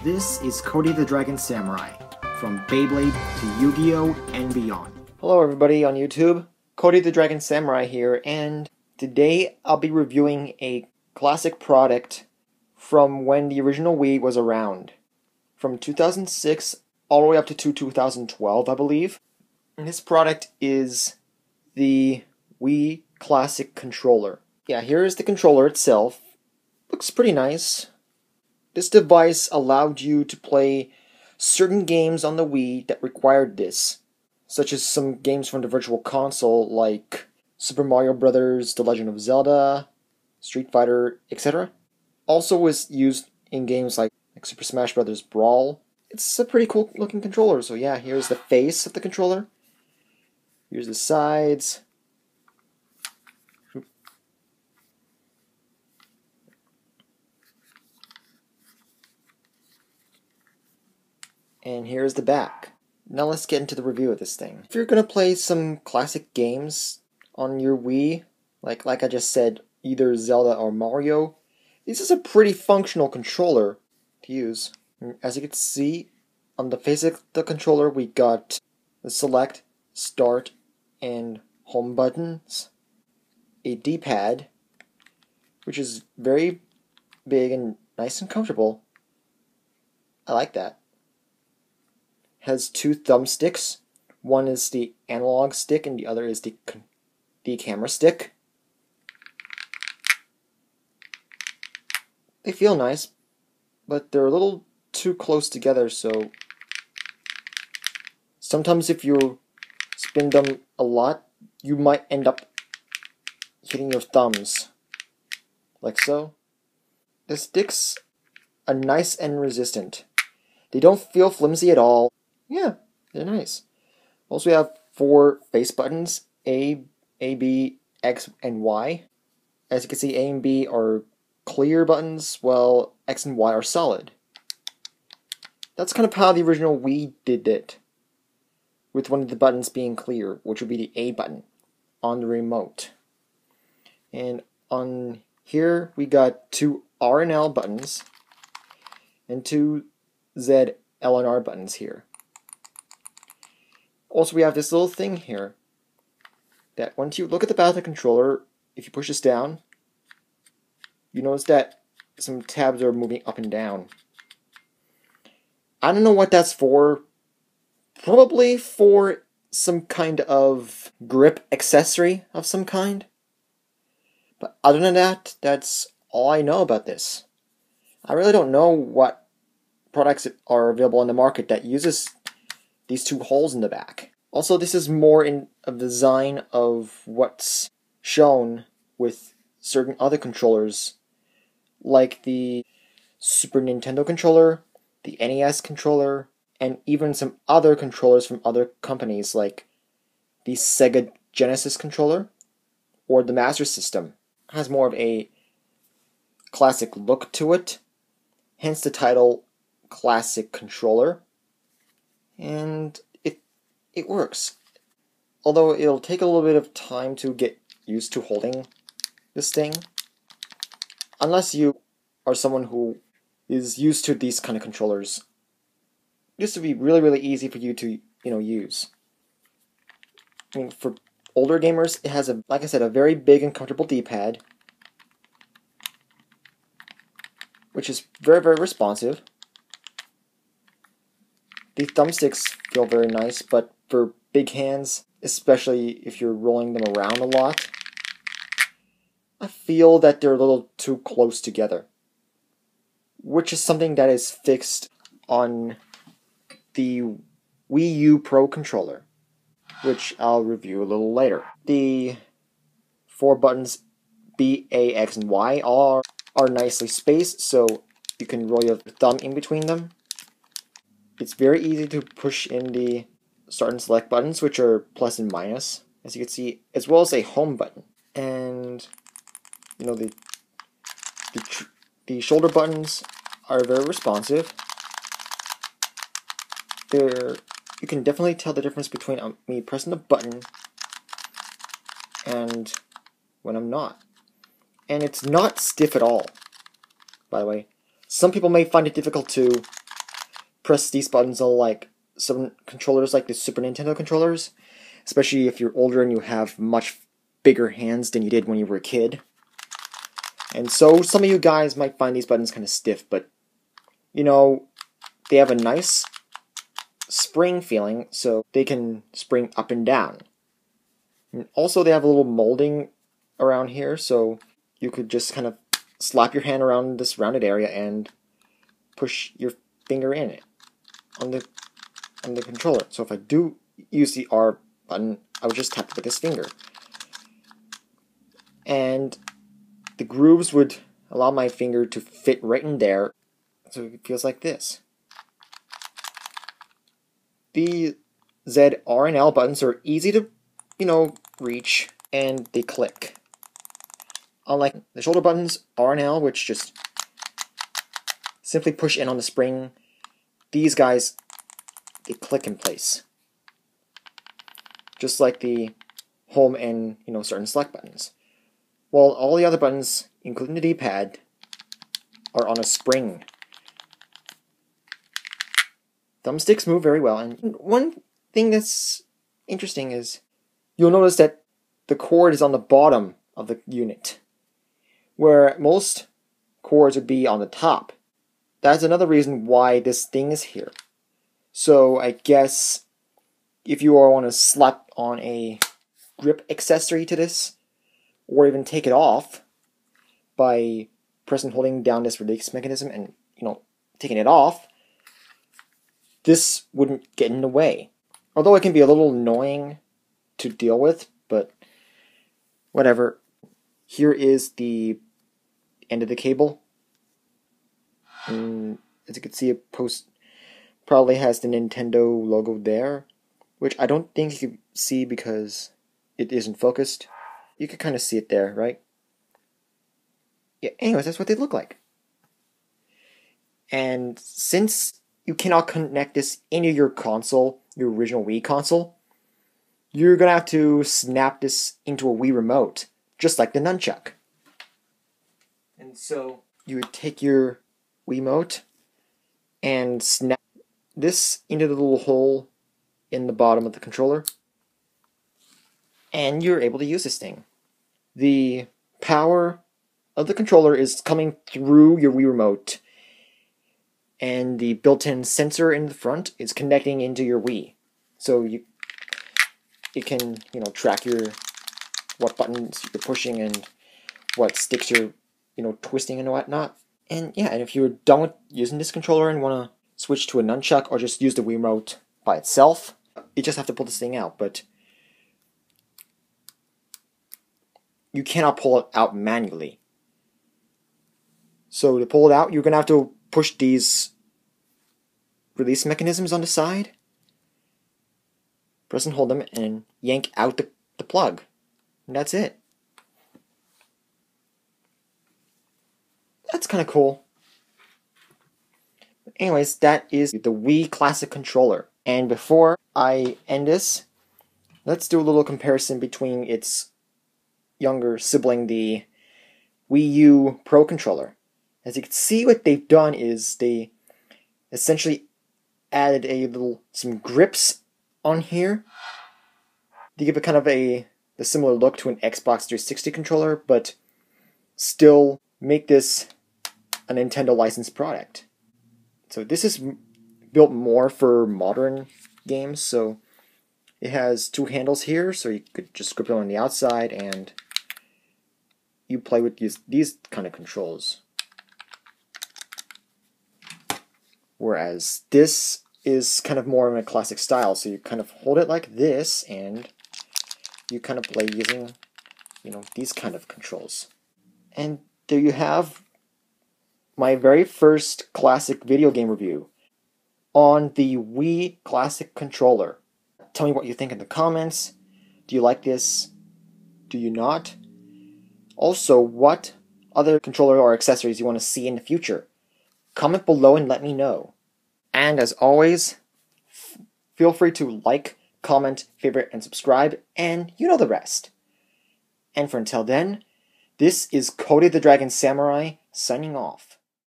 This is Cody the Dragon Samurai, from Beyblade to Yu-Gi-Oh! And beyond. Hello everybody on YouTube, Cody the Dragon Samurai here, and today I'll be reviewing a classic product from when the original Wii was around. From 2006 all the way up to 2012, I believe. And this product is the Wii Classic Controller. Yeah, here is the controller itself. Looks pretty nice. This device allowed you to play certain games on the Wii that required this, such as some games from the Virtual Console like Super Mario Bros., The Legend of Zelda, Street Fighter, etc. Also was used in games like Super Smash Bros. Brawl. It's a pretty cool looking controller, so yeah, here's the face of the controller. Here's the sides. And here's the back. Now let's get into the review of this thing. If you're gonna play some classic games on your Wii, like I just said, either Zelda or Mario, this is a pretty functional controller to use. As you can see, on the face of the controller we got the select, start, and home buttons, a D-pad, which is very big and nice and comfortable. I like that. Has two thumbsticks. One is the analog stick and the other is the camera stick. They feel nice, but they're a little too close together, so sometimes if you spin them a lot, you might end up hitting your thumbs, like so. The sticks are nice and resistant. They don't feel flimsy at all. Yeah, they're nice. Also, we have 4 face buttons, A, B, X, and Y. As you can see, A and B are clear buttons, while X and Y are solid. That's kind of how the original Wii did it, with one of the buttons being clear, which would be the A button on the remote. And on here, we got 2 R and L buttons, and 2 Z, L, and R buttons here. Also, we have this little thing here that once you look at the back of the controller, if you push this down, you notice that some tabs are moving up and down. I don't know what that's for. Probably for some kind of grip accessory of some kind. But other than that, that's all I know about this. I really don't know what products are available on the market that uses these 2 holes in the back. Also, this is more in a design of what's shown with certain other controllers, like the Super Nintendo controller, the NES controller, and even some other controllers from other companies like the Sega Genesis controller or the Master System. It has more of a classic look to it, hence the title Classic Controller. And it works. Although it'll take a little bit of time to get used to holding this thing. Unless you are someone who is used to these kind of controllers. This would be really, really easy for you to, use. I mean, for older gamers, it has, like I said, a very big and comfortable D-pad, which is very, very responsive. The thumbsticks feel very nice, but for big hands, especially if you're rolling them around a lot, I feel that they're a little too close together. Which is something that is fixed on the Wii U Pro controller, which I'll review a little later. The 4 buttons B, A, X, and Y are nicely spaced, so you can roll your thumb in between them. It's very easy to push in the start and select buttons, which are plus and minus, as you can see, as well as a home button. And the shoulder buttons are very responsive. You can definitely tell the difference between me pressing the button and when I'm not. And it's not stiff at all, by the way. Some people may find it difficult to press these buttons on like some controllers like the Super Nintendo controllers, especially if you're older and you have much bigger hands than you did when you were a kid. And so some of you guys might find these buttons kind of stiff, but you know, they have a nice spring feeling, so they can spring up and down. And also they have a little molding around here, so you could just kind of slap your hand around this rounded area and push your finger in it on the controller. So if I do use the R button, I would just tap it with this finger. And the grooves would allow my finger to fit right in there, so it feels like this. The Z, R, and L buttons are easy to, reach, and they click. Unlike the shoulder buttons, R and L, which just simply push in on the spring, these guys, they click in place. Just like the home and, certain select buttons. While all the other buttons, including the D-pad, are on a spring. Thumbsticks move very well, and one thing that's interesting is you'll notice that the cord is on the bottom of the unit, where most cords would be on the top. That's another reason why this thing is here. So I guess if you want to slap on a grip accessory to this, or even take it off by pressing and holding down this release mechanism and, taking it off, this wouldn't get in the way. Although it can be a little annoying to deal with, but whatever. Here is the end of the cable. And as you can see, it probably has the Nintendo logo there, which I don't think you can see because it isn't focused. You can kind of see it there, right? Yeah, anyways, that's what they look like. And since you cannot connect this into your console, your original Wii console, you're going to have to snap this into a Wii remote, just like the nunchuck. And so you would take your Wiimote and snap this into the little hole in the bottom of the controller, and you're able to use this thing. The power of the controller is coming through your Wii remote, and the built-in sensor in the front is connecting into your Wii. So it can, track what buttons you're pushing and what sticks you're, twisting and whatnot. And yeah, and if you're done with using this controller and want to switch to a nunchuck or just use the Wii remote by itself, you just have to pull this thing out. But you cannot pull it out manually. So to pull it out, you're going to have to push these release mechanisms on the side, press and hold them, and yank out the plug. And that's it. That's kind of cool. But anyways, that is the Wii Classic Controller. And before I end this, let's do a little comparison between its younger sibling, the Wii U Pro Controller. As you can see, what they've done is they essentially added some grips on here. They give it kind of the similar look to an Xbox 360 controller, but still make this a Nintendo licensed product. So this is built more for modern games, so it has two handles here, so you could just grip it on the outside and you play with these kind of controls. Whereas this is kind of more in a classic style, so you kind of hold it like this and you kind of play using, these kind of controls. And there you have my very first classic video game review on the Wii Classic Controller. Tell me what you think in the comments. Do you like this? Do you not? Also, what other controller or accessories you want to see in the future? Comment below and let me know. And as always, feel free to like, comment, favorite, and subscribe, and you know the rest. And for until then, this is Cody the Dragon Samurai signing off.